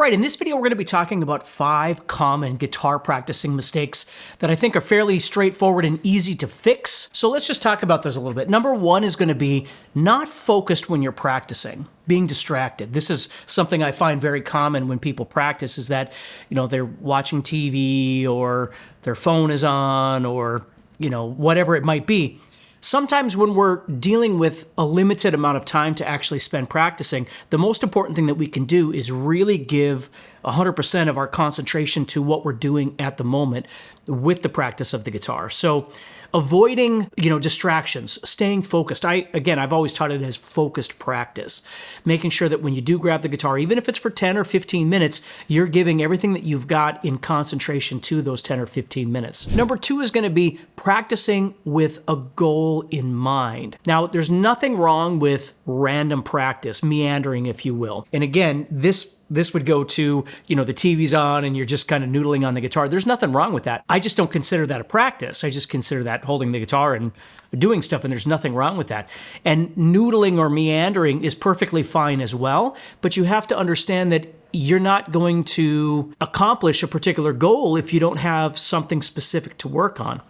right, in this video, we're going to be talking about 5 common guitar practicing mistakes that I think are fairly straightforward and easy to fix. So let's just talk about those a little bit. Number 1 is going to be not focused when you're practicing, being distracted. This is something I find very common when people practice, is that, they're watching TV or their phone is on or, whatever it might be. Sometimes when we're dealing with a limited amount of time to actually spend practicing, the most important thing that we can do is really give 100% of our concentration to what we're doing at the moment with the practice of the guitar. So avoiding, distractions, staying focused. I've always taught it as focused practice, making sure that when you do grab the guitar, even if it's for 10 or 15 minutes, you're giving everything that you've got in concentration to those 10 or 15 minutes. Number 2 is going to be practicing with a goal in mind. Now, there's nothing wrong with random practice, meandering, if you will. And again, this would go to, the TV's on and you're just kind of noodling on the guitar. There's nothing wrong with that. I just don't consider that a practice. I just consider that holding the guitar and doing stuff, and there's nothing wrong with that. And noodling or meandering is perfectly fine as well, but you have to understand that you're not going to accomplish a particular goal if you don't have something specific to work on.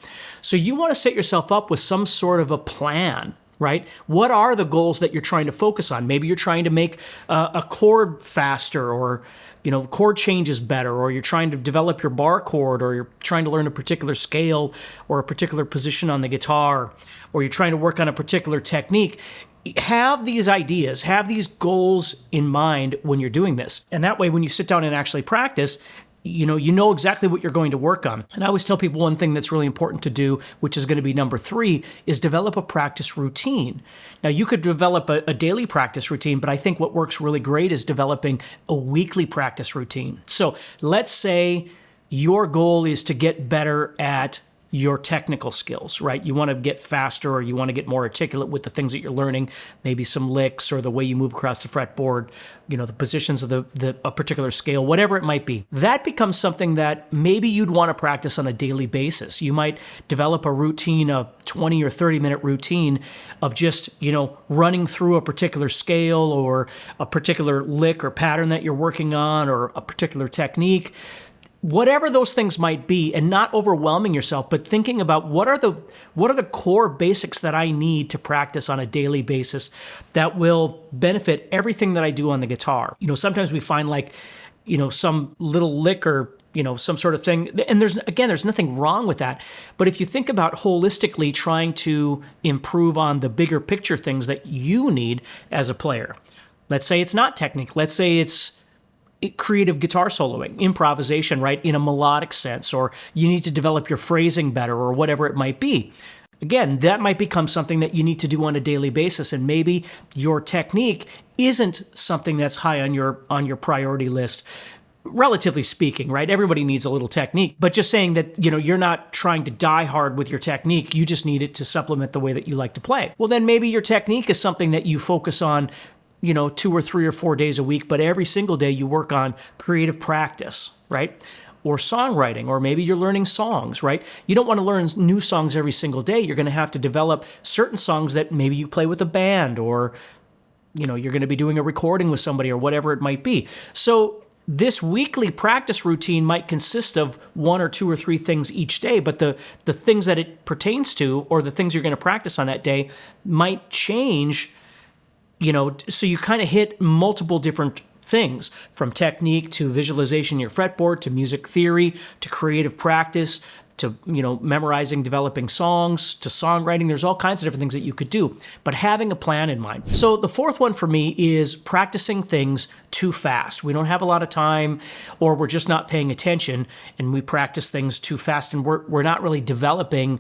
So you want to set yourself up with some sort of a plan. Right? What are the goals that you're trying to focus on? Maybe you're trying to make a chord faster, or, chord changes better, or you're trying to develop your bar chord, or you're trying to learn a particular scale or a particular position on the guitar, or you're trying to work on a particular technique. Have these ideas, have these goals in mind when you're doing this. And that way, when you sit down and actually practice, you know exactly what you're going to work on. And I always tell people one thing that's really important to do, which is going to be number 3, is develop a practice routine. Now, you could develop a daily practice routine, but I think what works really great is developing a weekly practice routine. So let's say your goal is to get better at your technical skills, right? You want to get faster, or you want to get more articulate with the things that you're learning, maybe some licks or the way you move across the fretboard, the positions of a particular scale, whatever it might be. That becomes something that maybe you'd want to practice on a daily basis. You might develop a routine, a 20 or 30-minute routine of just, running through a particular scale or a particular lick or pattern that you're working on, or a particular technique. Whatever those things might be, and not overwhelming yourself, but thinking about what are the core basics that I need to practice on a daily basis that will benefit everything that I do on the guitar. Sometimes we find some little lick or some sort of thing, and there's nothing wrong with that. But if you think about holistically trying to improve on the bigger picture things that you need as a player, let's say it's not technique, let's say it's creative guitar soloing, improvisation, right, in a melodic sense, or you need to develop your phrasing better, or whatever it might be. Again, that might become something that you need to do on a daily basis, and maybe your technique isn't something that's high on your priority list, relatively speaking, right? Everybody needs a little technique, but just saying that, you're not trying to die hard with your technique, you just need it to supplement the way that you like to play. Well, then maybe your technique is something that you focus on 2 or 3 or 4 days a week, but every single day you work on creative practice, right? Or songwriting, or maybe you're learning songs, right? You don't want to learn new songs every single day. You're going to have to develop certain songs that maybe you play with a band, or, you're going to be doing a recording with somebody, or whatever it might be. So this weekly practice routine might consist of 1 or 2 or 3 things each day, but the things that it pertains to, or the things you're going to practice on that day, might change. So you kind of hit multiple different things, from technique to visualization in your fretboard, to music theory, to creative practice, to, memorizing, developing songs, to songwriting. There's all kinds of different things that you could do, but having a plan in mind. So the 4th one for me is practicing things too fast. We don't have a lot of time, or we're just not paying attention, and we practice things too fast, and we're not really developing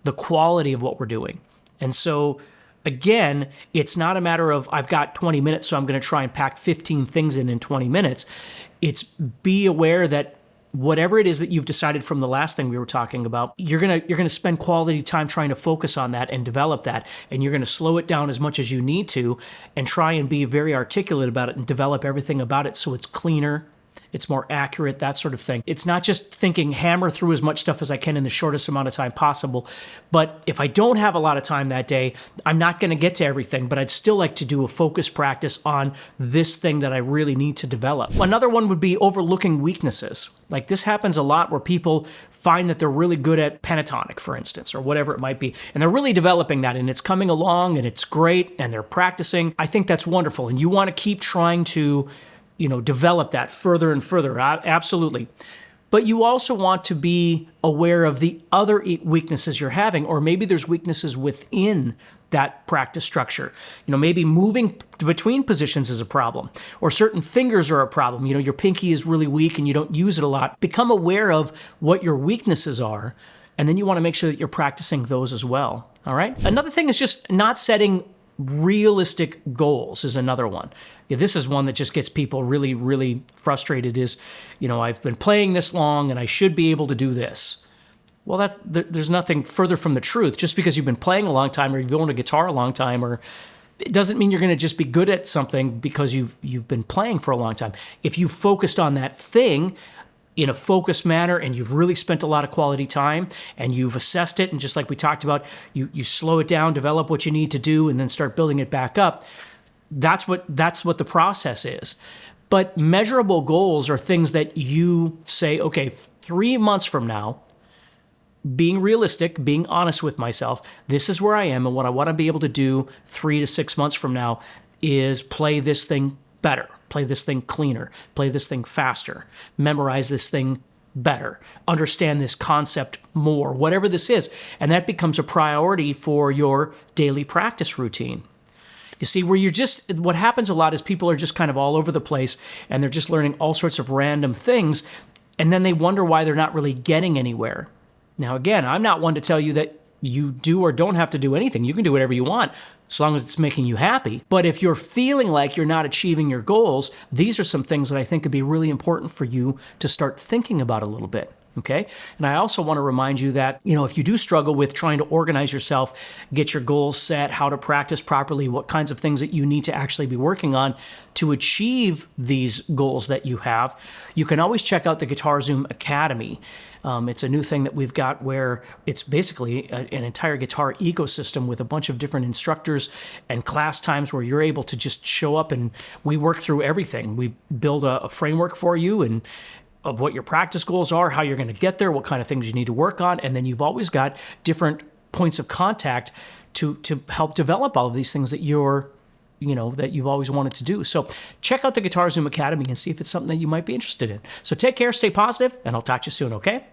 the quality of what we're doing. And so again, it's not a matter of I've got 20 minutes, so I'm going to try and pack 15 things in 20 minutes. It's be aware that whatever it is that you've decided from the last thing we were talking about, you're going to spend quality time trying to focus on that and develop that, and you're going to slow it down as much as you need to, and try and be very articulate about it and develop everything about it so it's cleaner it's more accurate, that sort of thing. It's not just thinking hammer through as much stuff as I can in the shortest amount of time possible. But if I don't have a lot of time that day, I'm not going to get to everything, but I'd still like to do a focus practice on this thing that I really need to develop. Another one would be overlooking weaknesses. Like this happens a lot where people find that they're really good at pentatonic, for instance, or whatever it might be. And they're really developing that and it's coming along and it's great and they're practicing. I think that's wonderful. And you want to keep trying to, develop that further and further. Absolutely. But you also want to be aware of the other weaknesses you're having, or maybe there's weaknesses within that practice structure. Maybe moving between positions is a problem, or certain fingers are a problem. Your pinky is really weak and you don't use it a lot. Become aware of what your weaknesses are, and then you want to make sure that you're practicing those as well. All right? Another thing is just not setting realistic goals is another one. This is one that just gets people really, really frustrated is, I've been playing this long and I should be able to do this. Well, there's nothing further from the truth. Just because you've been playing a long time or you've owned a guitar a long time, or it doesn't mean you're going to just be good at something because you've been playing for a long time. If you focused on that thing in a focused manner and you've really spent a lot of quality time and you've assessed it, and just like we talked about, you slow it down, develop what you need to do, and then start building it back up. That's what the process is. But measurable goals are things that you say, okay, 3 months from now, being realistic, being honest with myself, this is where I am, and what I want to be able to do 3 to 6 months from now is play this thing better, play this thing cleaner, play this thing faster, memorize this thing better, understand this concept more, whatever this is. And that becomes a priority for your daily practice routine. You see, what happens a lot is people are just kind of all over the place and they're just learning all sorts of random things, and then they wonder why they're not really getting anywhere. Now, again, I'm not one to tell you that you do or don't have to do anything. You can do whatever you want as long as it's making you happy. But if you're feeling like you're not achieving your goals, these are some things that I think could be really important for you to start thinking about a little bit. Okay? And I also want to remind you that, if you do struggle with trying to organize yourself, get your goals set, how to practice properly, what kinds of things that you need to actually be working on to achieve these goals that you have, you can always check out the Guitar Zoom Academy. It's a new thing that we've got where it's basically an entire guitar ecosystem with a bunch of different instructors and class times where you're able to just show up and we work through everything. We build a framework for you and of what your practice goals are, how you're going to get there, what kind of things you need to work on, and then you've always got different points of contact to help develop all of these things that that you've always wanted to do. So check out the Guitar Zoom Academy and see if it's something that you might be interested in. So take care, stay positive, and I'll talk to you soon, okay?